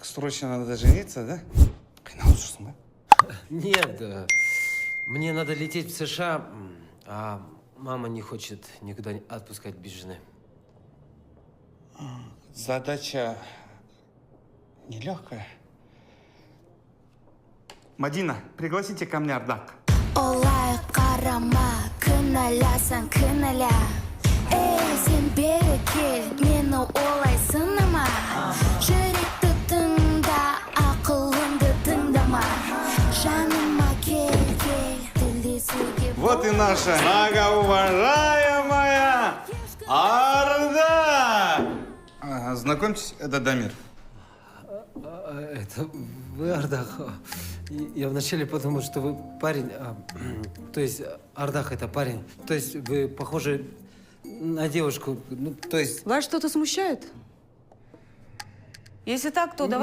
Так срочно надо жениться, да? Қиналып ба? Нет, мне надо лететь в США, а мама не хочет никуда отпускать без жены. Задача нелегкая. Мадина, пригласите ко мне Ардак. Олай қарама, кінәласаң кінәла. Эй, сен бері кел, мені олай сынама. Жүректі тыңда, ақылымды тыңдама. Жаныма кел, тілдесуге. Вот и наша многоуважаемая Арда! Знакомьтесь, это Дамир. Это вы, Ардах? Я вначале подумал, что вы парень, то есть Ардах это парень. То есть вы похожи на девушку, ну, то есть... Вас что-то смущает? Если так, то давай.